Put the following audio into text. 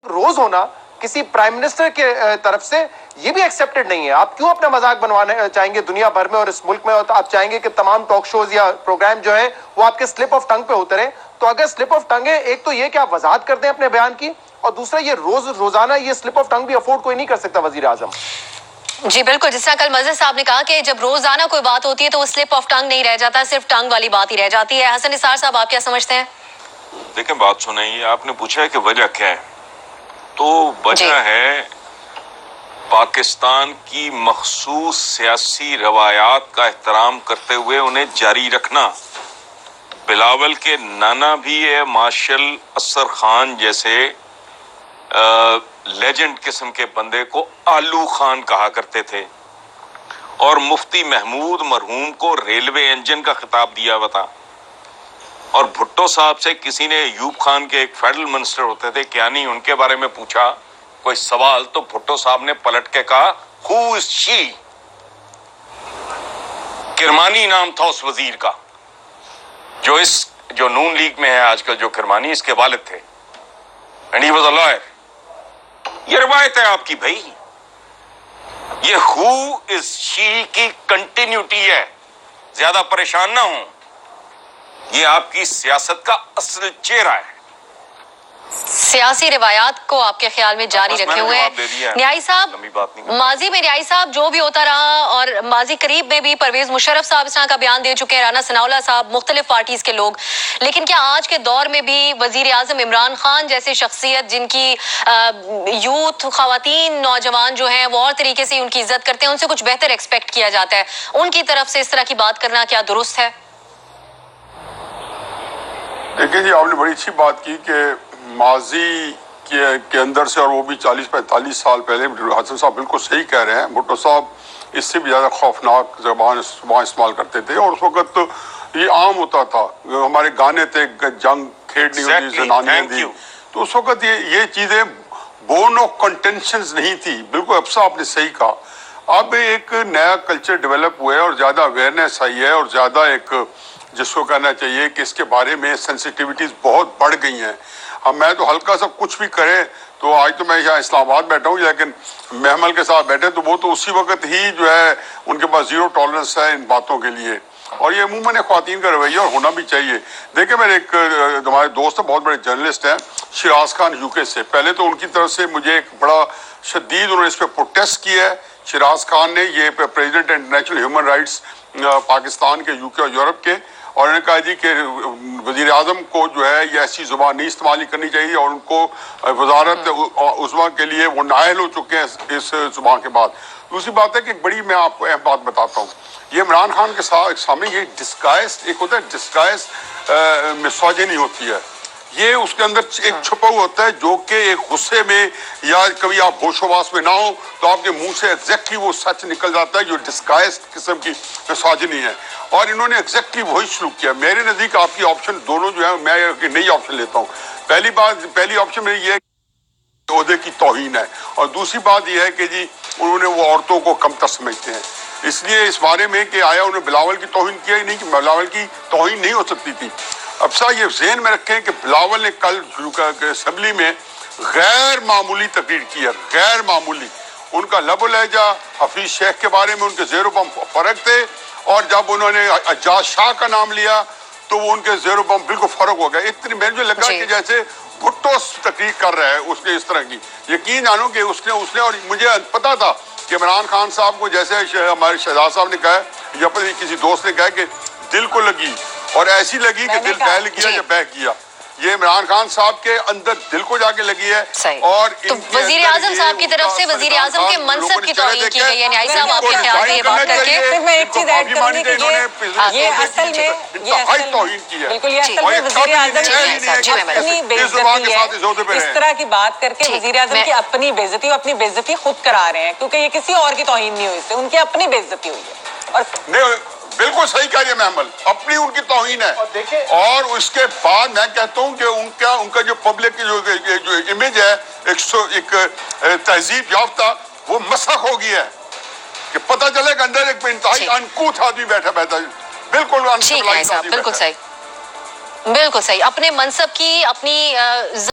रोज होना किसी prime minister के तरफ से ये भी एक्सेप्टेड नहीं है। आप क्यों अपना मजाक बनवाना चाहेंगे दुनिया भर में और इस मुल्क में, और तो आप चाहेंगे कि तमाम टॉक शोज या प्रोग्राम जो है वो आपके स्लिप ऑफ टंग पे उतरे। तो अगर स्लिप ऑफ टंग है, एक तो ये कि आप वजाहत कर दें अपने बयान की, और दूसरा ये रोजाना ये स्लिप ऑफ टंग भी अफोर्ड कोई नहीं कर सकता वजीर आजम। जी बिल्कुल, जिस तरह कल मज़हर साहब ने कहा कि जब रोजाना कोई बात होती है तो वो स्लिप ऑफ टंग नहीं रह जाता, सिर्फ टंग वाली बात ही रह जाती है। हसन निसार साहब, आप क्या समझते हैं? देखें, बात सुनाइए, आपने पूछा है कि वजह क्या है, तो वजह है पाकिस्तान की मखसूस सियासी रवायात का एहतराम करते हुए उन्हें जारी रखना। बिलावल के नाना भी है मार्शल असर खान जैसे लेजेंड किस्म के बंदे को आलू खान कहा करते थे, और मुफ्ती महमूद मरहूम को रेलवे इंजन का खिताब दिया हुआ था। और भुट्टो साहब से किसी ने, यूब खान के एक फेडरल मिनिस्टर होते थे क्यानी, उनके बारे में पूछा कोई सवाल, तो भुट्टो साहब ने पलट के कहा हु इज शी। किरमानी नाम था उस वजीर का, जो नून लीग में है आजकल, जो किरमानी इसके वालिद थे, and he was a lawyer. ये रिवायत है आपकी भाई, ये हु इज शी की कंटिन्यूटी है, ज्यादा परेशान ना हो, ये आपकी सियासत का असल चेहरा है। सियासी रिवायात को आपके ख्याल में जारी रखे हुए हैं न्याई साहब। माजी में न्याई साहब जो भी होता रहा, और माजी करीब में भी परवेज मुशर्रफ साहब इस तरह का बयान दे चुके हैं, राना सनाउल्लाह साहब, मुख्तलिफ पार्टीज के लोग, लेकिन क्या आज के दौर में भी वजीर आजम इमरान खान जैसी शख्सियत, जिनकी यूथ, खवातीन, नौजवान जो हैं वो और तरीके से उनकी इज्जत करते हैं, उनसे कुछ बेहतर एक्सपेक्ट किया जाता है, उनकी तरफ से इस तरह की बात करना क्या दुरुस्त है? देखिए जी, आपने बड़ी अच्छी बात की कि माजी के अंदर से, और वो भी 40-45 साल पहले, हसन साहब बिल्कुल सही कह रहे हैं, भुट्टो साहब इससे भी ज़्यादा खौफनाक ज़बान इस्तेमाल करते थे, और उस वक्त तो ये आम होता था, हमारे गाने थे, जंग खेड़नी होती, जनानियाँ थी, तो उस वक्त ये चीज़ें बोर्न ऑफ कंटेंशंस नहीं थी। बिल्कुल अब आपने सही कहा। अब एक नया कल्चर डेवलप हुआ है और ज़्यादा अवेयरनेस आई है, और ज़्यादा एक जिसको कहना चाहिए कि इसके बारे में सेंसिटिविटीज़ बहुत बढ़ गई हैं। हम मैं तो हल्का सा कुछ भी करें, तो आज तो मैं यहाँ इस्लामाबाद बैठा हूँ, लेकिन महमल के साथ बैठे तो वो तो उसी वक्त ही जो है उनके पास जीरो टॉलरेंस है इन बातों के लिए, और ये अमूमन ख्वातीन का रवैया और होना भी चाहिए। देखिए, मेरे एक हमारे दोस्त हैं, बहुत बड़े जर्नलिस्ट हैं, शिराज खान यूके से, पहले तो उनकी तरफ से मुझे एक बड़ा शदीद उन्होंने इस पर प्रोटेस्ट किया है। शिराज खान ने, ये president international human rights Pakistan के, यूके और यूरोप के, और उन्होंने कहा जी कि वज़ीर आज़म को जो है ये ऐसी ज़ुबान नहीं इस्तेमाल करनी चाहिए, और उनको वजारत उज़्मा के लिए वो नाअहल हो चुके हैं इस ज़ुबान के बाद। दूसरी बात है कि बड़ी, मैं आपको अहम बात बताता हूँ, ये इमरान खान के सामने ये डिस्गाइज, एक होता है डिस्गाइज मिसोजिनी होती है, ये उसके अंदर एक छुपा हुआ होता है, जो कि एक गुस्से में या कभी आप होशोवास में ना हो तो आपके मुंह से एग्जैक्टली वो सच निकल जाता है, जो डिस्गाइज किस्म की मिसोजिनी है, और इन्होंने एग्जैक्टली वही शुरू किया। मेरे नज़दीक आपकी ऑप्शन दोनों जो है, मैं एक नई ऑप्शन लेता हूँ। पहली ऑप्शन मेरी ये है कि ओहदे की तौहीन है, और दूसरी बात यह है कि जी उन्होंने वो औरतों को कमतर समझते हैं, इसलिए इस बारे में कि आया उन्होंने बिलावल की तौहीन किया ही नहीं, कि बिलावल की तौहीन नहीं हो सकती थी। अब सा ये ज़हन में रखें कि बिलावल ने कल असम्बली में गैर मामूली तकरीर की है, गैर मामूली। उनका लबो लहजा हफीज शेख के बारे में, उनके ज़ेरो बम फ़र्क थे, और जब उन्होंने अज्जाज शाह का नाम लिया तो वो उनके ज़ेरो बम बिल्कुल फ़र्क हो गया। इतनी मुझे लगा कि जैसे भुट्टो तकरीर कर रहा है उसने इस तरह की। यकीन जानो कि उसने और मुझे पता था कि इमरान खान साहब को, जैसे हमारे शहजाद साहब ने कहा या फिर किसी दोस्त ने कहा कि दिल को लगी, और ऐसी लगी कि दिल बहल गया या बह गया, ये इमरान खान साहब के अंदर दिल को जाके लगी है। और तो वजीर आजम साहब की तरफ से वजीर आजम के मनसब की तौहीन की गई है। न्याई साहब, आपके ख्याल में ये बात करके मैं एक चीज ऐड करूंगी कि ये असल में तौहीन की है, बिल्कुल, ये असल में वजीर आजम की अपनी बेइज्जती है। इस तरह की बात करके वजीर आजम की अपनी बेइज्जती खुद करा रहे हैं, क्योंकि ये किसी और की तौहीन नहीं हुई, इससे उनकी अपनी बेइज्जती हुई है। और बिल्कुल सही कह रही है महमल, अपनी उनकी तौहीन है। और उसके बाद मैं कहता हूँ कि उनका जो पब्लिक की जो इमेज है, एक तहजीब याफ्ता, वो मसख हो गया है, कि पता चले कि अंदर एक इंतहाई अनकूथ आदमी बैठा बिल्कुल। बिल्कुल सही, बिल्कुल सही, अपने मनसब की, अपनी